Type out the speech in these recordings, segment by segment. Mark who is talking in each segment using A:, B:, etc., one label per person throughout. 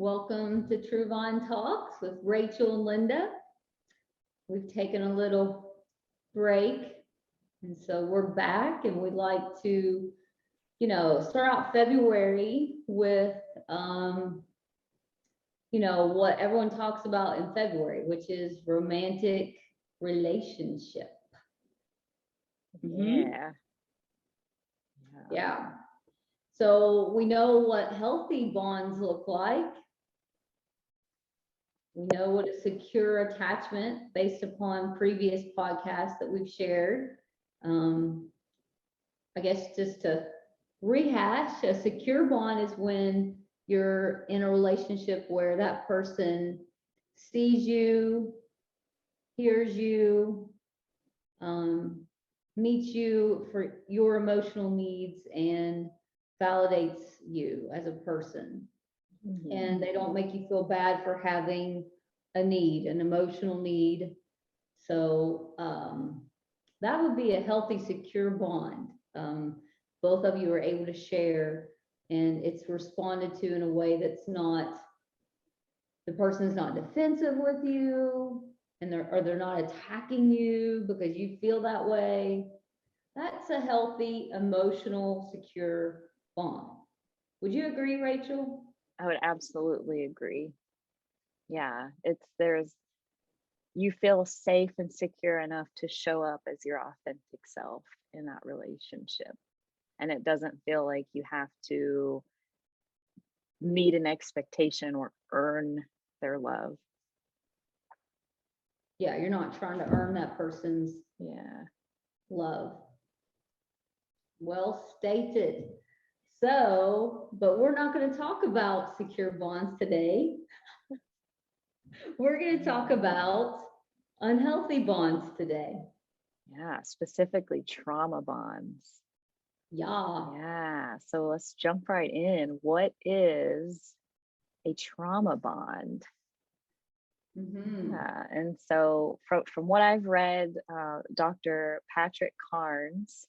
A: Welcome to True Vine Talks with Rachel and Linda. We've taken a little break, and so we're back, and we'd like to, start out February with, what everyone talks about in February, which is romantic relationship.
B: Yeah.
A: Yeah. So we know what healthy bonds look like. We know what a secure attachment based upon previous podcasts that we've shared. I guess just to rehash, a secure bond is when you're in a relationship where that person sees you, hears you, meets you for your emotional needs, and validates you as a person.
B: Mm-hmm.
A: And they don't make you feel bad for having a need, an emotional need. So that would be a healthy, secure bond. Both of you are able to share, and it's responded to in a way that's not, the person is not defensive with you, and they're not attacking you because you feel that way. That's a healthy, emotional, secure bond. Would you agree, Rachel?
B: I would absolutely agree. Yeah, you feel safe and secure enough to show up as your authentic self in that relationship. And it doesn't feel like you have to meet an expectation or earn their love.
A: Yeah, you're not trying to earn that person's love. Well stated. So, but we're not going to talk about secure bonds today. We're going to talk about unhealthy bonds today.
B: Yeah, specifically trauma bonds.
A: Yeah.
B: So let's jump right in. What is a trauma bond?
A: Mm-hmm.
B: And so from what I've read, Dr. Patrick Carnes,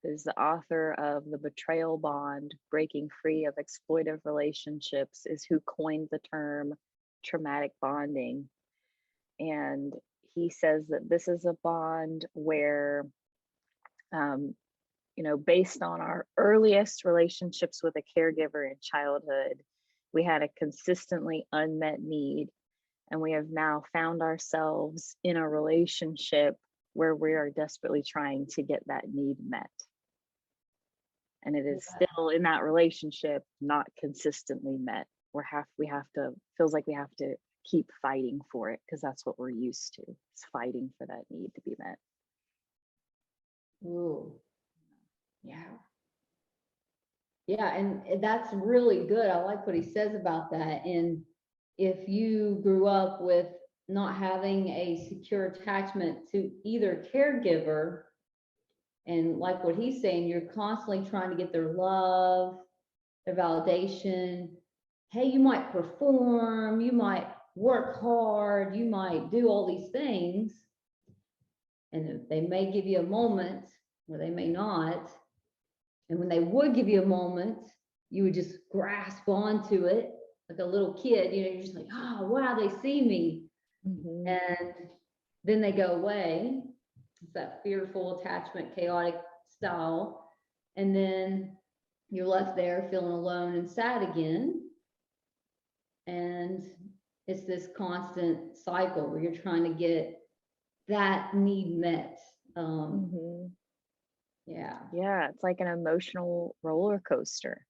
B: who's the author of The Betrayal Bond, Breaking Free of Exploitive Relationships, is who coined the term traumatic bonding. And he says that this is a bond where, based on our earliest relationships with a caregiver in childhood, we had a consistently unmet need. And we have now found ourselves in a relationship where we are desperately trying to get that need met. And it is still in that relationship not consistently met. Feels like we have to keep fighting for it because that's what we're used to. It's fighting for that need to be met.
A: Ooh. Yeah. Yeah, and that's really good. I like what he says about that. And if you grew up with not having a secure attachment to either caregiver, and like what he's saying, you're constantly trying to get their love, their validation. Hey, you might perform, you might work hard, you might do all these things, and they may give you a moment, or they may not. And when they would give you a moment, you would just grasp onto it like a little kid. You're just like, oh, wow, they see me.
B: Mm-hmm.
A: And then they go away. It's that fearful attachment, chaotic style. And then you're left there feeling alone and sad again. And it's this constant cycle where you're trying to get that need met.
B: Yeah, it's like an emotional roller coaster.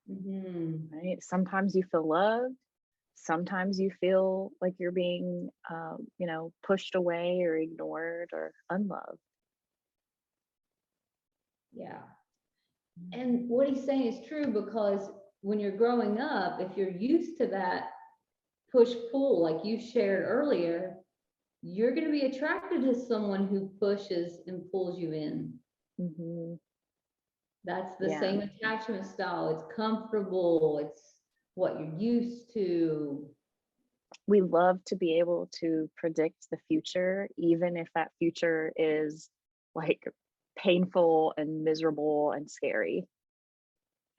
B: Right? Sometimes you feel loved. Sometimes you feel like you're being, pushed away or ignored or unloved.
A: Yeah. And what he's saying is true, because when you're growing up, if you're used to that push-pull, like you shared earlier, you're going to be attracted to someone who pushes and pulls you in.
B: Mm-hmm.
A: That's the same attachment style. It's comfortable. It's what you're used to.
B: We love to be able to predict the future, even if that future is like painful and miserable and scary.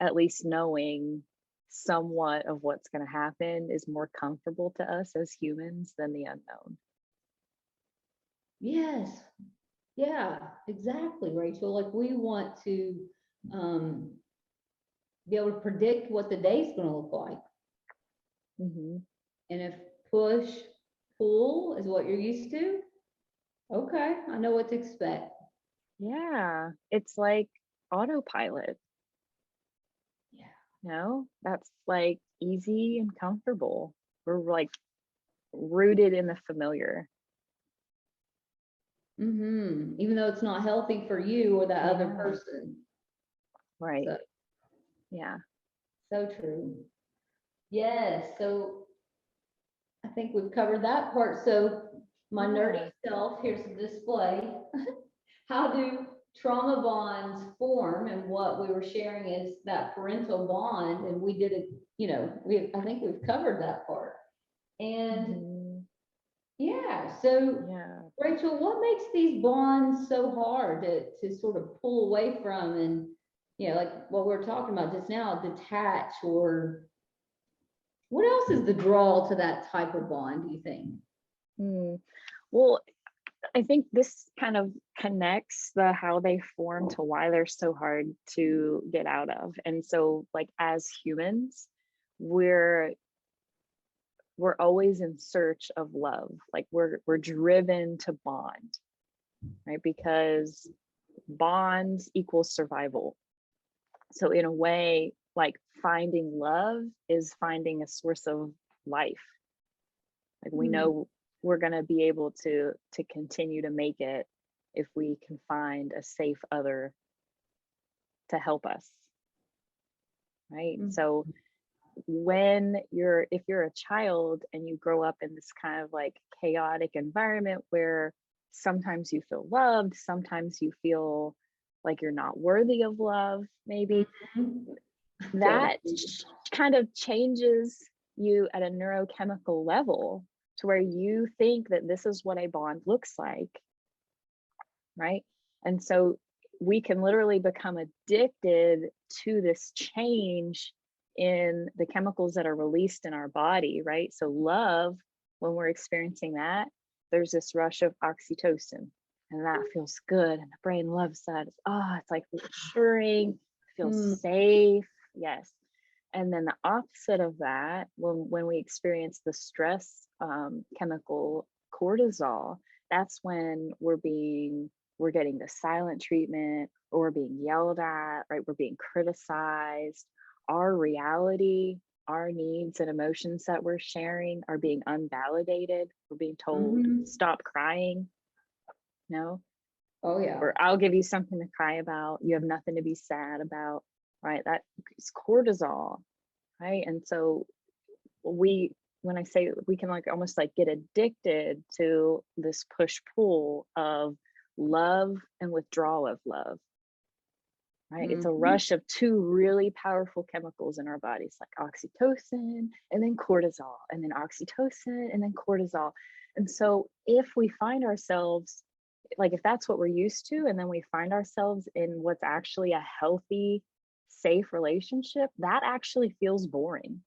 B: At least knowing somewhat of what's going to happen is more comfortable to us as humans than the unknown.
A: Yes. Yeah, exactly, Rachel. Like we want to um, be able to predict what the day's going to look like.
B: Mm-hmm.
A: And if push, pull is what you're used to, okay, I know what to expect.
B: Yeah, it's like autopilot.
A: Yeah.
B: No, that's like easy and comfortable. We're like rooted in the familiar.
A: Even though it's not healthy for you or that other
B: Yeah,
A: person.
B: right.
A: So,
B: Yeah.
A: so true. Yes. So I think we've covered that part. So my nerdy
B: Yeah.
A: self, here's a display. How do trauma bonds form? And what we were sharing is that parental bond. And we did it, I think we've covered that part. And
B: Mhm.
A: yeah, so
B: Yeah.
A: Rachel, what makes these bonds so hard to sort of pull away from and, like what we were talking about just now, detach, or what else is the draw to that type of bond, do you think?
B: Hmm. Well, I think this kind of connects the how they form to why they're so hard to get out of. And so, like as humans, we're we're always in search of love. Like we're driven to bond, right? Because bonds equals survival. So in a way, like finding love is finding a source of life. Like we
A: Hmm.
B: know we're going to be able to continue to make it if we can find a safe other to help us, right?
A: Hmm.
B: So if you're a child and you grow up in this kind of like chaotic environment where sometimes you feel loved, sometimes you feel like you're not worthy of love, maybe that
A: Totally.
B: kind of changes you at a neurochemical level to where you think that this is what a bond looks like, right? And so we can literally become addicted to this change in the chemicals that are released in our body, right? So love, when we're experiencing that, there's this rush of oxytocin, and that feels good, and the brain loves that. It's like reassuring, feels
A: Hmm.
B: safe. Yes. And then the opposite of that, when we experience the stress chemical cortisol, that's when we're getting the silent treatment, or we're being yelled at, right? We're being criticized. Our reality, our needs and emotions that we're sharing are being unvalidated. We're being told,
A: Hmm.
B: stop crying, no,
A: Oh yeah.
B: or I'll give you something to cry about. You have nothing to be sad about, right? That is cortisol, right? And so when I say we can like almost like get addicted to this push pull of love and withdrawal of love, right? It's a
A: Hmm.
B: rush of two really powerful chemicals in our bodies, like oxytocin and then cortisol, and then oxytocin and then cortisol. And so if we find ourselves, like if that's what we're used to, and then we find ourselves in what's actually a healthy, safe relationship, that actually feels boring.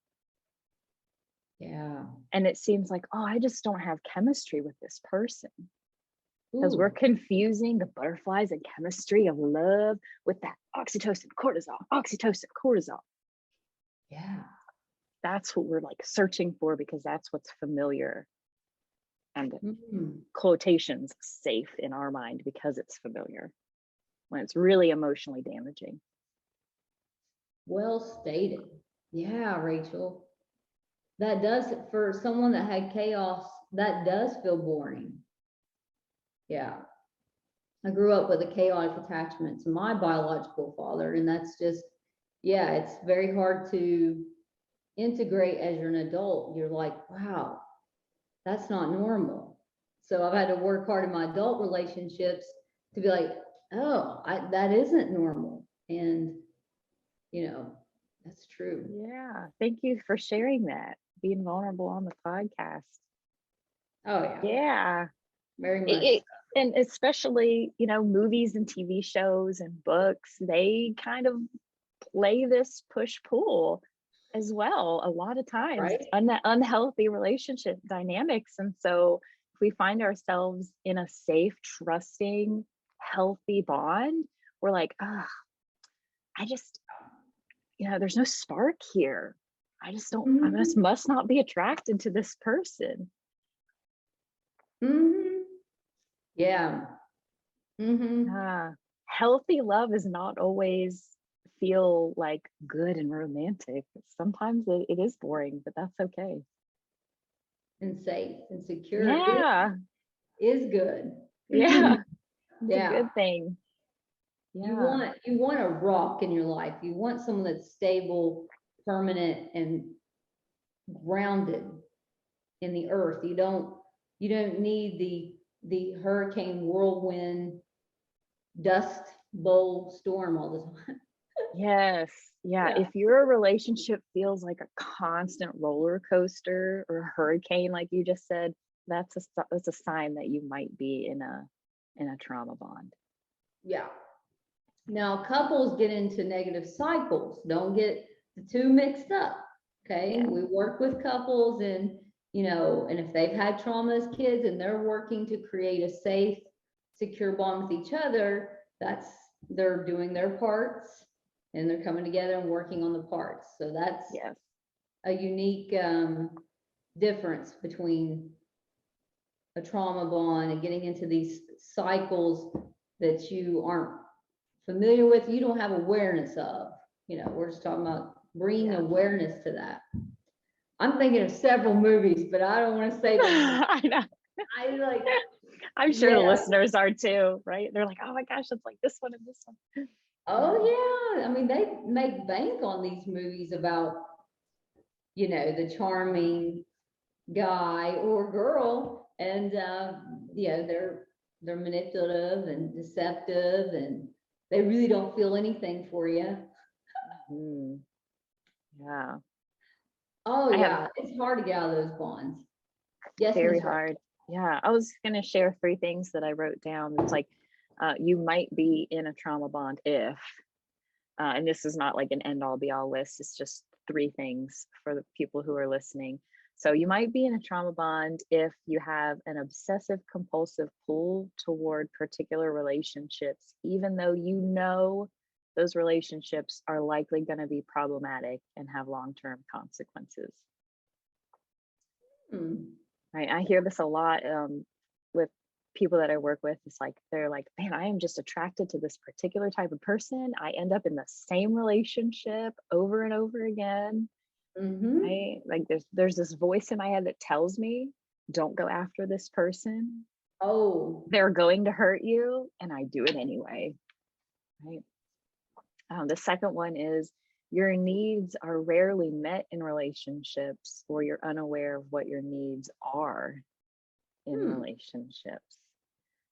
A: Yeah.
B: And it seems like, oh, I just don't have chemistry with this person, because we're
A: Ooh.
B: confusing the butterflies and chemistry of love with that oxytocin, cortisol, oxytocin, cortisol.
A: Yeah.
B: That's what we're like searching for, because that's what's familiar and
A: Hmm.
B: quotations safe in our mind because it's familiar, when it's really emotionally damaging.
A: Well stated. Yeah, Rachel. That does, for someone that had chaos, that does feel boring. Yeah. I grew up with a chaotic attachment to my biological father, and that's just, yeah, it's very hard to integrate as you're an adult. You're like, wow, that's not normal. So I've had to work hard in my adult relationships to be like, oh, that isn't normal. And, you know, that's true.
B: Yeah, thank you for sharing that, being vulnerable on the podcast.
A: Oh, yeah,
B: Yeah.
A: very much.
B: it, and especially, movies and TV shows and books, they kind of play this push pull. as well. A lot of times it's
A: right?
B: unhealthy relationship dynamics. And so if we find ourselves in a safe, trusting, healthy bond, we're like, ah, I just, there's no spark here. I just
A: Mhm.
B: must not be attracted to this person.
A: Mhm. Yeah. Mhm.
B: Healthy love is not always feel like good and romantic. Sometimes it is boring, but that's okay.
A: And safe and secure
B: Yeah.
A: is good.
B: Yeah. It's a
A: Yeah.
B: good thing.
A: You
B: Yeah.
A: want a rock in your life. You want someone that's stable, permanent, and grounded in the earth. You don't need the hurricane, whirlwind, dust bowl storm all the time.
B: Yes. Yeah.
A: Yeah.
B: If your relationship feels like a constant roller coaster or a hurricane, like you just said, that's a sign that you might be in a trauma bond.
A: Yeah. Now, couples get into negative cycles. Don't get the two mixed up. Okay.
B: Yeah.
A: We work with couples and, and if they've had trauma as kids and they're working to create a safe, secure bond with each other, they're doing their parts and they're coming together and working on the parts. So that's
B: Yes.
A: a unique difference between a trauma bond and getting into these cycles that you aren't familiar with, you don't have awareness of. We're just talking about bringing
B: Yeah.
A: awareness to that. I'm thinking of several movies, but I don't want to say them.
B: I know.
A: I like,
B: I'm sure the
A: yeah.
B: listeners are too, right? They're like, oh my gosh, it's like this one and this one.
A: Oh yeah. I mean, they make bank on these movies about, the charming guy or girl, and they're manipulative and deceptive, and they really don't feel anything for you.
B: Mhm. Yeah.
A: Oh
B: I have
A: yeah, it's hard to get out of those bonds. Yes,
B: very
A: Miss Ross.
B: hard. Yeah. I was going to share 3 things that I wrote down. It's like, you might be in a trauma bond if, and this is not like an end all be all list, it's just 3 things for the people who are listening. So you might be in a trauma bond if you have an obsessive compulsive pull toward particular relationships, even though those relationships are likely going to be problematic and have long-term consequences.
A: Hmm.
B: Right. I hear this a lot with people that I work with. It's like, they're like, man, I am just attracted to this particular type of person. I end up in the same relationship over and over again.
A: Mm-hmm.
B: Right. Like there's this voice in my head that tells me, don't go after this person.
A: Oh.
B: They're going to hurt you. And I do it anyway. Right. The second one is your needs are rarely met in relationships, or you're unaware of what your needs are in
A: Hmm.
B: relationships.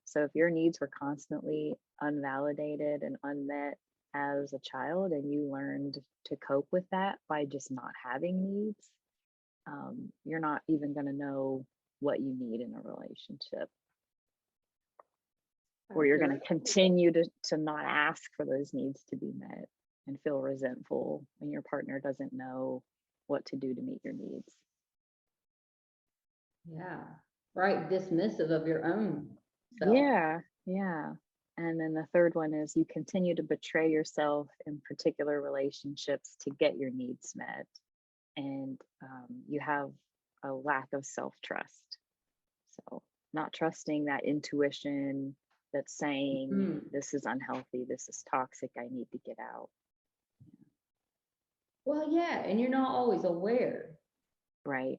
B: So if your needs were constantly unvalidated and unmet as a child, and you learned to cope with that by just not having needs, you're not even going to know what you need in a relationship, or you're going
A: Accurate.
B: to continue to not ask for those needs to be met and feel resentful when your partner doesn't know what to do to meet your needs.
A: Yeah. Right. Dismissive of your own self.
B: Yeah, yeah. And then the third one is you continue to betray yourself in particular relationships to get your needs met. And you have a lack of self trust. So, not trusting that intuition that's saying,
A: Hmm.
B: this is unhealthy, this is toxic, I need to get out.
A: Well, yeah, and you're not always aware,
B: Right.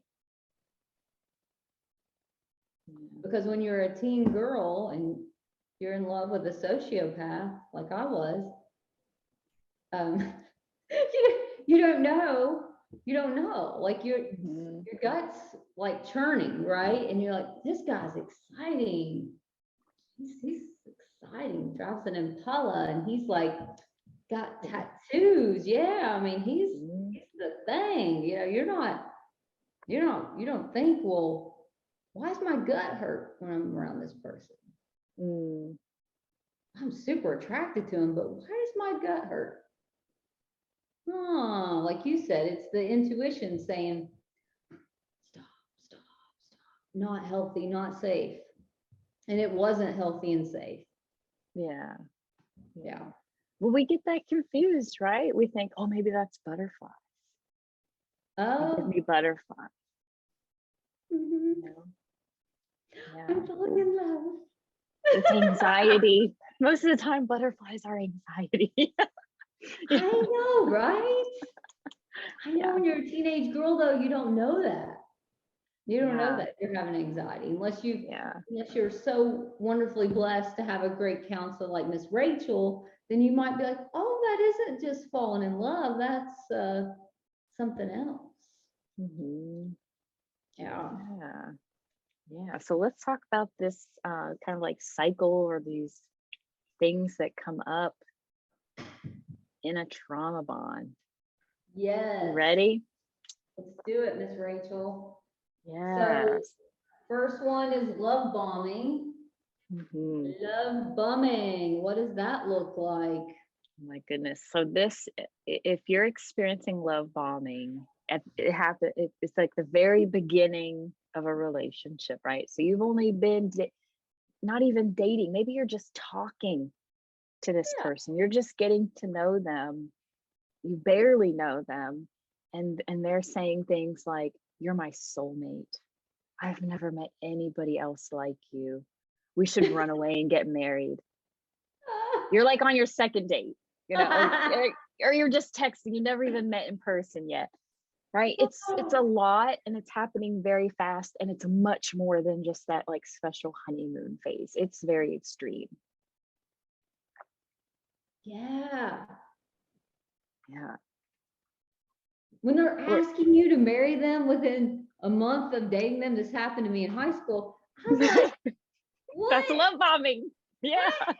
B: Yeah.
A: because when you're a teen girl and you're in love with a sociopath like I was, um, you don't know. You don't know. Like
B: Mhm.
A: your gut's like churning, right? And you're like, this guy's exciting. He's exciting. Drives an Impala, and he's like got tattoos. Yeah, I mean,
B: Mhm.
A: he's the thing. You don't think, well, why is my gut hurt when I'm around this person? Oh, like you said, it's the intuition saying, stop, stop, stop. Not healthy, not safe. And it wasn't healthy and safe.
B: Yeah.
A: Yeah.
B: Well, we get that confused, right? We think, oh, maybe that's butterfly. They give
A: Oh,
B: me butterfly.
A: mhm.
B: You know? Yeah.
A: I'm falling in love.
B: It's anxiety. Most of the time, butterflies are anxiety.
A: I
B: Yeah.
A: know, right? I know
B: Yeah.
A: when you're a teenage girl, though, you don't know that. You don't know
B: Yeah.
A: that you're having anxiety
B: Yeah.
A: unless you're so wonderfully blessed to have a great counselor like Miss Rachel, then you might be like, oh, that isn't just falling in love. That's something else.
B: Mhm.
A: Yeah.
B: Yeah. Yeah. So let's talk about this kind of like cycle or these things that come up in a trauma bond. You
A: Yes.
B: ready?
A: Let's do it, Miss Rachel. So
B: Yes.
A: first one is love bombing.
B: Mhm.
A: Love bombing. What does that look like?
B: My goodness. So this, if you're experiencing love bombing, it happen. It's like the very beginning of a relationship, right? So you've only been not even dating. Maybe you're just talking to this
A: Yeah.
B: person. You're just getting to know them. You barely know them, and they're saying things like, "You're my soulmate. I've never met anybody else like you. We should run away and get married." You're like on your second date, or you're just texting. You never even met in person yet, right? It's a lot, and it's happening very fast, and it's much more than just that like special honeymoon phase. It's very extreme.
A: Yeah.
B: Yeah.
A: When they're
B: Well,
A: asking you to marry them within a month of dating them, this happened to me in high school. I was like,
B: that's
A: what?
B: love bombing. Yeah.
A: What?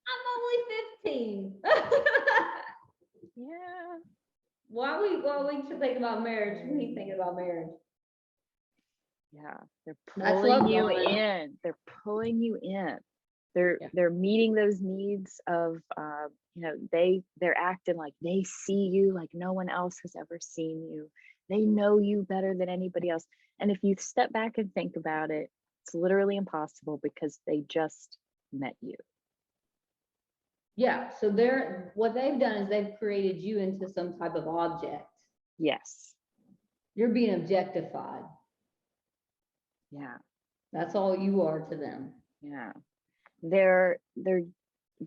A: I'm only 15.
B: Yeah.
A: Why we should think about marriage? What are you thinking about marriage?
B: Yeah. They're
A: That's
B: pulling
A: love
B: you
A: bombing.
B: in. They're pulling you in.
A: Yeah.
B: They're meeting those needs of they're acting like they see you like no one else has ever seen you. They know you better than anybody else. And if you step back and think about it, it's literally impossible because they just met you.
A: Yeah. So what they've done is they've created you into some type of object.
B: Yes.
A: You're being objectified.
B: Yeah.
A: That's all you are to them.
B: Yeah. They're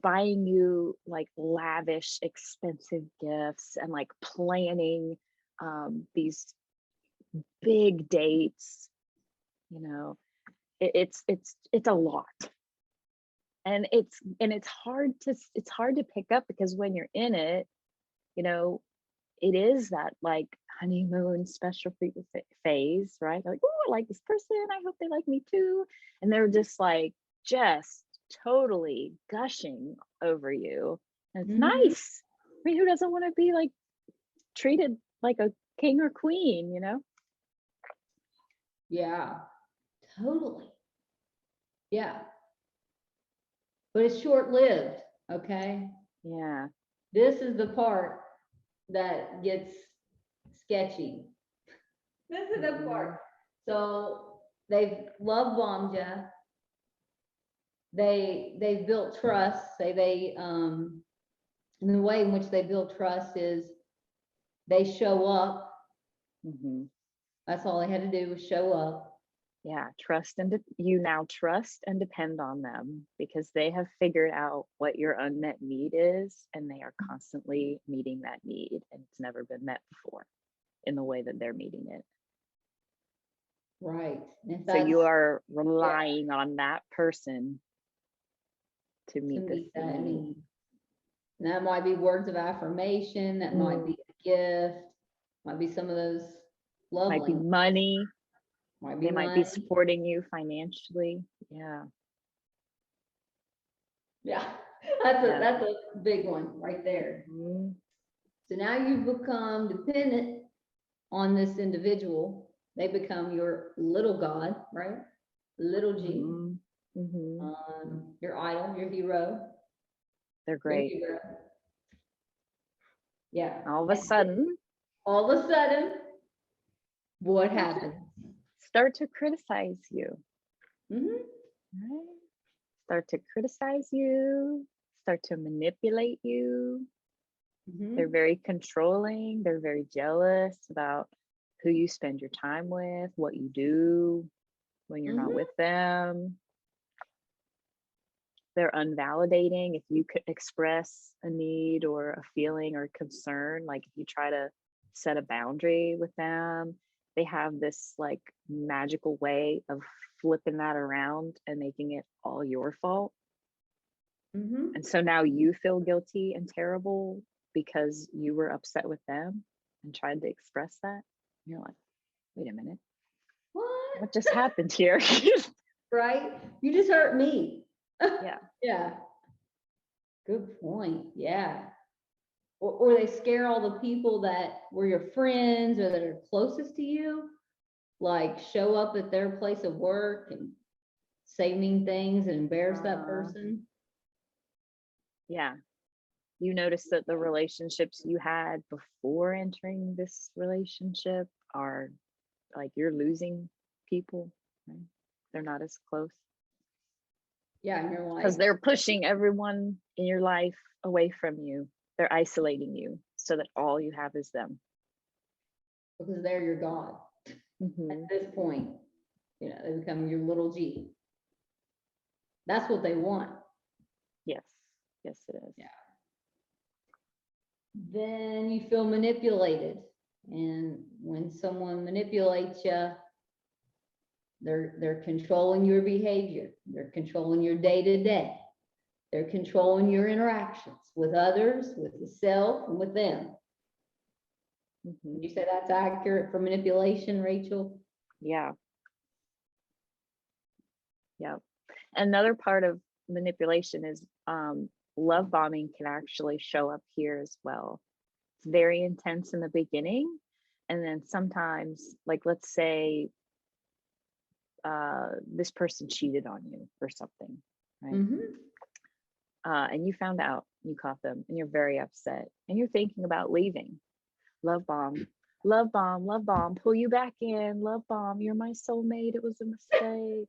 B: buying you like lavish expensive gifts and like planning these big dates, you know. It's a lot, and it's hard to pick up because when you're in it, you know, it is that like honeymoon special phase, right? Like, oh, I like this person, I hope they like me too, and they're just totally gushing over you, and it's
A: Mm-hmm.
B: nice. I mean, who doesn't want to be like treated like a king or queen,
A: Yeah. Totally. Yeah. But it's short lived. Okay.
B: Yeah.
A: This is the part that gets sketchy. This is the part.
B: Mhm.
A: So they've love bombed you. They've built trust. Say they and the way in which they build trust is they show up.
B: Mhm.
A: That's all they had to do was show up.
B: Yeah, you now trust and depend on them because they have figured out what your unmet need is, and they are constantly meeting that need, and it's never been met before in the way that they're meeting it.
A: Right. And if
B: So you
A: that's,
B: are
A: yeah,
B: relying on that person to
A: to
B: meet this
A: meet that
B: need.
A: need. And that might be words of affirmation, that might
B: Mm,
A: be a gift, might be some of those love
B: might be
A: languages,
B: money.
A: might be
B: They might be
A: money.
B: supporting you financially. Yeah.
A: Yeah.
B: Yeah.
A: That's a big one right there.
B: Mhm.
A: So now you've become dependent on this individual. They become your little God, right? Little G,
B: Mhm. Mhm.
A: your idol, your hero,
B: They're
A: your
B: great.
A: hero. Yeah.
B: All of a sudden,
A: All of a sudden, what happens?
B: start to criticize you.
A: Hmm.
B: Right? Start to criticize you, start to manipulate you. They're very controlling, they're very jealous about who you spend your time with, what you do when you're not with them. They're unvalidating if you could express a need or a feeling or concern. Like if you try to set a boundary with them, they have this like magical way of flipping that around and making it all your fault. And so now you feel guilty and terrible because you were upset with them and tried to express that. And you're like, wait a minute, what just happened here?
A: Right? You just hurt me.
B: Yeah.
A: Yeah. Good point. Yeah. Or they scare all the people that were your friends or that are closest to you, like show up at their place of work and say mean things and embarrass that person.
B: Yeah. You notice that the relationships you had before entering this relationship are like you're losing people, right? They're not as close.
A: Yeah, in your life.
B: Because they're pushing everyone in your life away from you. They're isolating you so that all you have is them.
A: Because they're your God. At this point, you know, they become your little G. That's what they want.
B: Yes. Yes, it is.
A: Yeah. Then you feel manipulated. And when someone manipulates you, they're controlling your behavior. They're controlling your day-to-day. They're controlling your interactions with others, with yourself, and with them. Would you say that's accurate for manipulation, Rachel?
B: Yeah. Yeah. Another part of manipulation is love bombing can actually show up here as well. It's very intense in the beginning. And then sometimes, like, let's say this person cheated on you or something, right? And you found out, you caught them, and you're very upset, and you're thinking about leaving. Love bomb, love bomb, love bomb, pull you back in, love bomb, you're my soulmate, it was a mistake.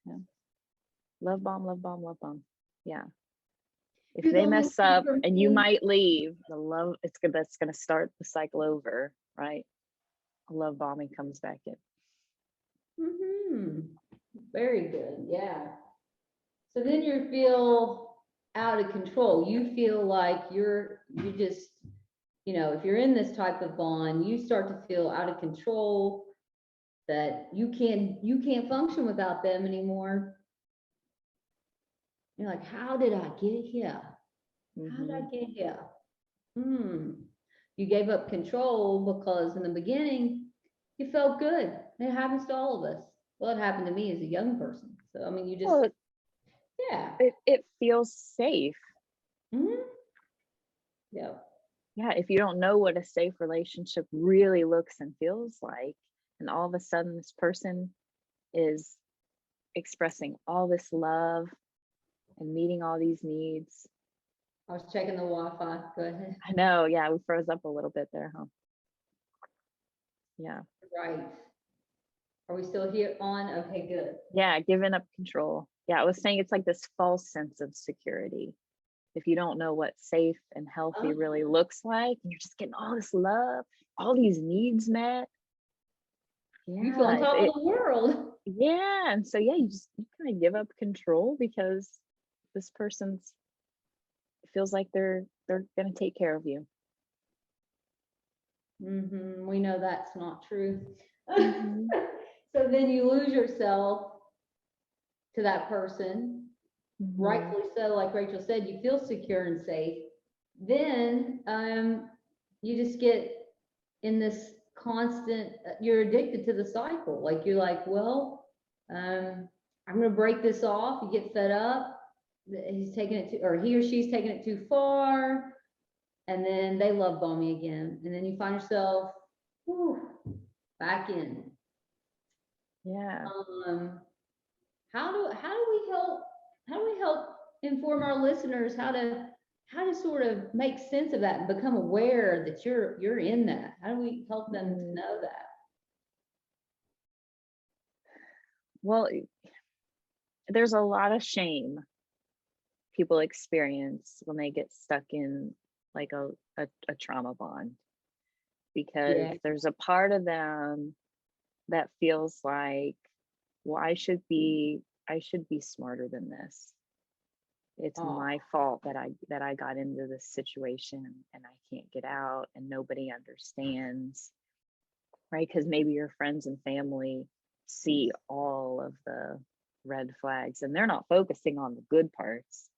B: Yeah. Love bomb, love bomb, love bomb. Yeah. If they mess up and you might leave, the love, that's gonna start the cycle over, right? Love bombing comes back in.
A: Very good. Yeah. So then you feel out of control. You feel like you just, you know, if you're in this type of bond, you start to feel out of control, that you can't function without them anymore. You're like, how did I get here? How did I get here? You gave up control because in the beginning you felt good. It happens to all of us. Well, it happened to me as a young person. So I mean, you just, yeah.
B: It feels safe.
A: Yeah.
B: Yeah, if you don't know what a safe relationship really looks and feels like, and all of a sudden this person is expressing all this love and meeting all these needs.
A: I was checking the Wi-Fi. Go ahead.
B: I know, yeah, we froze up a little bit there, huh? Yeah.
A: Right. Are we still here on? Okay, good.
B: Yeah, giving up control. Yeah, I was saying it's like this false sense of security. If you don't know what safe and healthy really looks like, and you're just getting all this love, all these needs met. Yeah,
A: you feel on top of the world.
B: Yeah, and so yeah, you kind of give up control because this person's feels like they're gonna take care of you.
A: We know that's not true. So then you lose yourself to that person. Rightfully so, like Rachel said, you feel secure and safe. Then you just get in this constant, you're addicted to the cycle. Like you're like, well, I'm gonna break this off. You get fed up. He's taking it or he or she's taking it too far, and then they love bomb me again, and then you find yourself back in.
B: Yeah.
A: How do we help inform our listeners how to how to sort of make sense of that and become aware that you're in that? How do we help them to
B: Mm,
A: know that?
B: well, there's a lot of shame people experience when they get stuck in like a trauma bond, because
A: Yeah.
B: there's a part of them that feels like, well, I should be smarter than this. It's
A: Oh.
B: my fault that I got into this situation and I can't get out and nobody understands, right? Because maybe your friends and family see all of the red flags and they're not focusing on the good parts.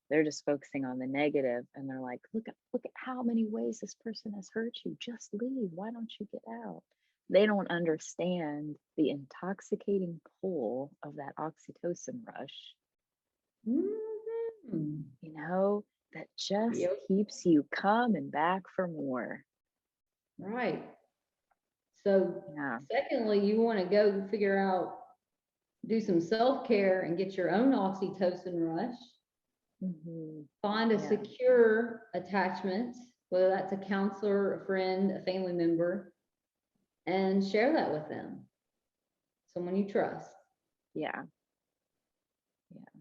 B: They're just focusing on the negative, and they're like, look at how many ways this person has hurt you. Just leave. Why don't you get out? They don't understand the intoxicating pull of that oxytocin rush,
A: Mhm.
B: that just
A: Yep.
B: keeps you coming back for more.
A: Right. So,
B: Yeah.
A: secondly, you want to go figure out, do some self-care and get your own oxytocin rush.
B: Hmm.
A: Find a
B: Yeah.
A: secure attachment, whether that's a counselor, a friend, a family member, and share that with them. Someone you trust.
B: Yeah. Yeah.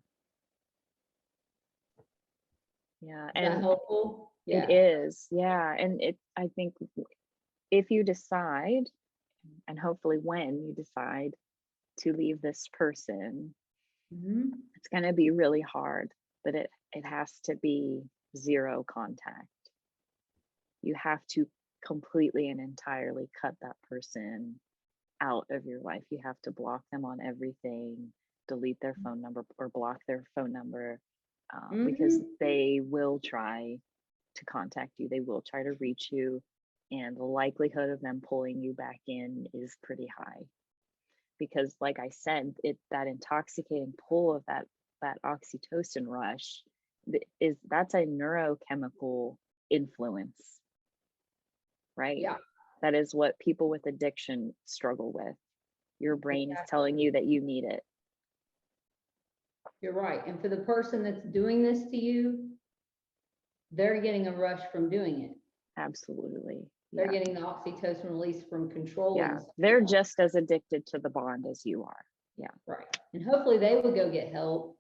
B: Yeah.
A: Is that
B: And
A: helpful?
B: it
A: Yeah.
B: is. Yeah. And I think if you decide, and hopefully when you decide to leave this person,
A: Hmm.
B: it's going to be really hard, but it has to be zero contact. You have to completely and entirely cut that person out of your life. You have to block them on everything, delete their phone number or block their phone number, because
A: Hmm.
B: they will try to contact you. They will try to reach you, and the likelihood of them pulling you back in is pretty high. Because, like I said, that intoxicating pull of that oxytocin rush that's a neurochemical influence, right?
A: Yeah,
B: That is what people with addiction struggle with. Your brain is
A: exactly.
B: telling you that you need it.
A: You're right. And for the person that's doing this to you, they're getting a rush from doing it.
B: Absolutely.
A: They're
B: Yeah.
A: getting the oxytocin release from controlling
B: Yeah.
A: someone
B: They're
A: else.
B: just as addicted to the bond as you are. Yeah.
A: Right. And hopefully they will go get help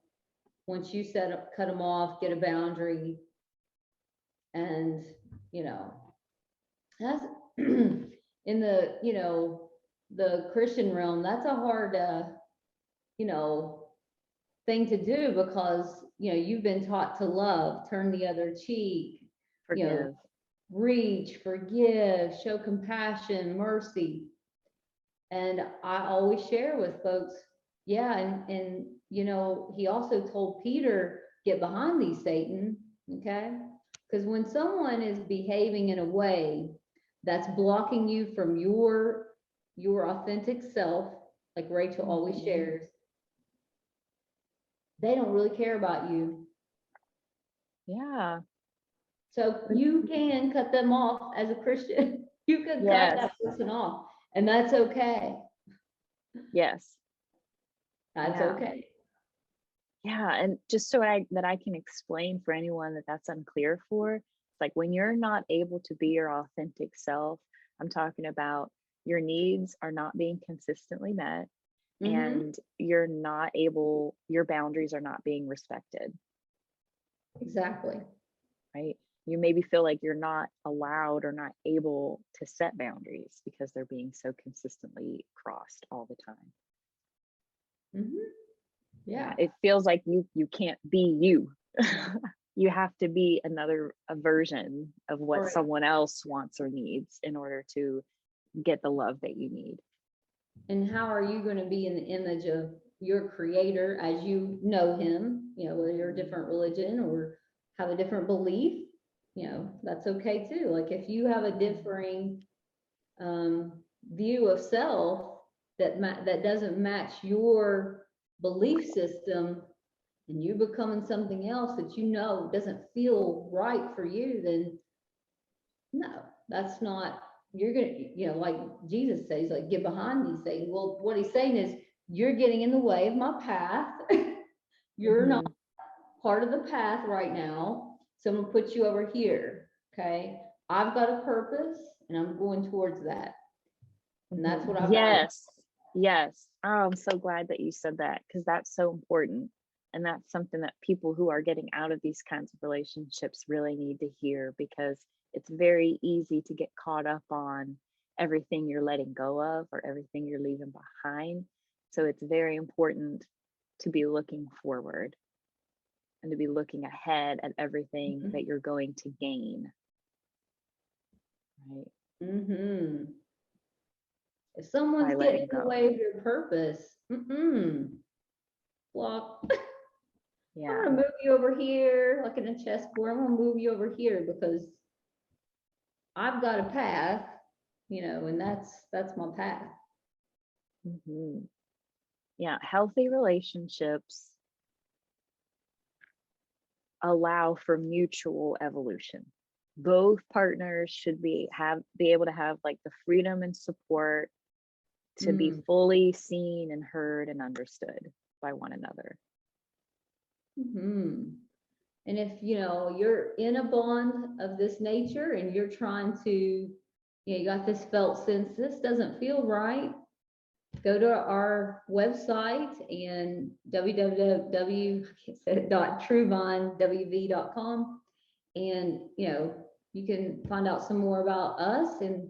A: once you cut them off, get a boundary, and you know, that's in the Christian realm, that's a hard you know, thing to do because you've been taught to love, turn the other cheek, you know,
B: Forgive.
A: reach, forgive, show compassion, mercy. And I always share with folks, yeah, and he also told Peter, get behind thee, Satan. Okay. Because when someone is behaving in a way that's blocking you from your authentic self, like Rachel always
B: Hmm.
A: shares, they don't really care about you.
B: Yeah.
A: So you can cut them off as a Christian. You can cut
B: Yes.
A: that person off, and that's okay.
B: Yes.
A: That's
B: Yeah.
A: okay.
B: Yeah. And just so that I can explain for anyone that's unclear for, it's like when you're not able to be your authentic self, I'm talking about your needs are not being consistently met,
A: Mm-hmm.
B: and your boundaries are not being respected,
A: Exactly.
B: right? You maybe feel like you're not allowed or not able to set boundaries because they're being so consistently crossed all the time.
A: Mm-hmm.
B: Yeah,
A: Yeah.
B: it feels like you can't be you. You have to be a version of what
A: Right.
B: someone else wants or needs in order to get the love that you need.
A: And how are you going to be in the image of your creator as you know him? Whether you're a
B: Mhm.
A: different religion or have a different belief, that's okay too. Like if you have a differing um, view of self that doesn't match your belief system, and you becoming something else that doesn't feel right for you, then no, that's not, you're gonna, like Jesus says, like, get behind me, Satan. Well, what he's saying is, you're getting in the way of my path. You're not
B: Mhm.
A: part of the path right now. So I'm gonna put you over here. Okay. I've got a purpose and I'm going towards that. And that's what I value.
B: Yes, yes. Oh, I'm so glad that you said that, because that's so important. And that's something that people who are getting out of these kinds of relationships really need to hear, because it's very easy to get caught up on everything you're letting go of or everything you're leaving behind. So it's very important to be looking forward and to be looking ahead at everything that you're going to gain. Right?
A: Mm-hmm. If someone's
B: By
A: getting
B: letting
A: in the
B: go.
A: way of your purpose, block. I'm
B: Yeah.
A: gonna move you over here, like in a chessboard. I'm gonna move you over here because I've got a path, and that's my path.
B: hmm Yeah. Healthy relationships allow for mutual evolution. Both partners should be able to have like the freedom and support to be
A: Mm.
B: fully seen and heard and understood by one another.
A: Hmm. And if you're in a bond of this nature and you're trying to, you got this felt sense this doesn't feel right, go to our website and www.truevine.wv.com, and you can find out some more about us, and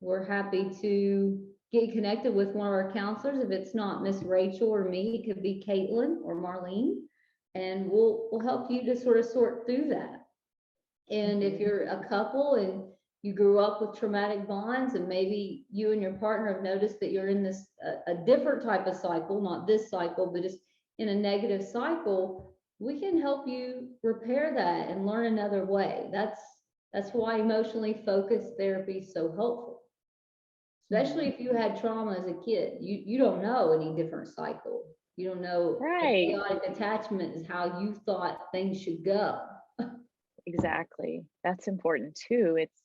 A: we're happy to get connected with one of our counselors. If it's not Miss Rachel or me, it could be Caitlin or Marlene, and we'll help you to sort of sort through that. And if you're a couple and you grew up with traumatic bonds, and maybe you and your partner have noticed that you're in this a different type of cycle, not this cycle, but just in a negative cycle, we can help you repair that and learn another way. That's why emotionally focused therapy is so helpful. Especially if you had trauma as a kid, you don't know any different cycle. You don't know a
B: Right.
A: chaotic attachment is how you thought things should go.
B: Exactly. That's important too. It's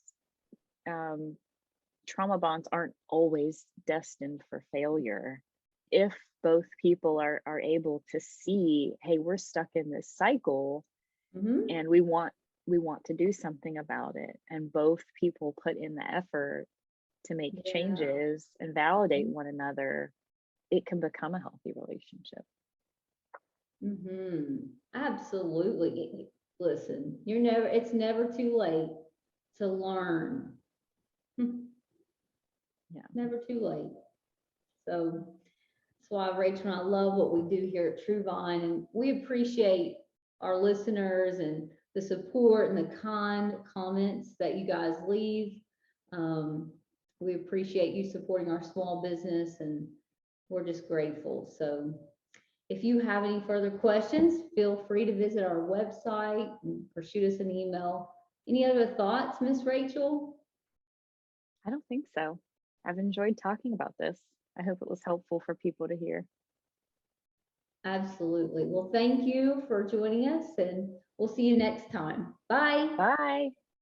B: trauma bonds aren't always destined for failure. If both people are able to see, hey, we're stuck in this cycle
A: Mm-hmm.
B: and we want to do something about it, and both people put in the effort to make
A: Yeah.
B: changes and validate one another, it can become a healthy relationship.
A: Mm-hmm. Absolutely. Listen, it's never too late to learn.
B: Yeah.
A: Never too late. So that's why, Rachel, and I love what we do here at True Vine, and we appreciate our listeners and the support and the kind comments that you guys leave. We appreciate you supporting our small business, and we're just grateful. So if you have any further questions, feel free to visit our website or shoot us an email. Any other thoughts, Miss Rachel?
B: I don't think so. I've enjoyed talking about this. I hope it was helpful for people to hear.
A: Absolutely. Well, thank you for joining us, and we'll see you next time. Bye.
B: Bye.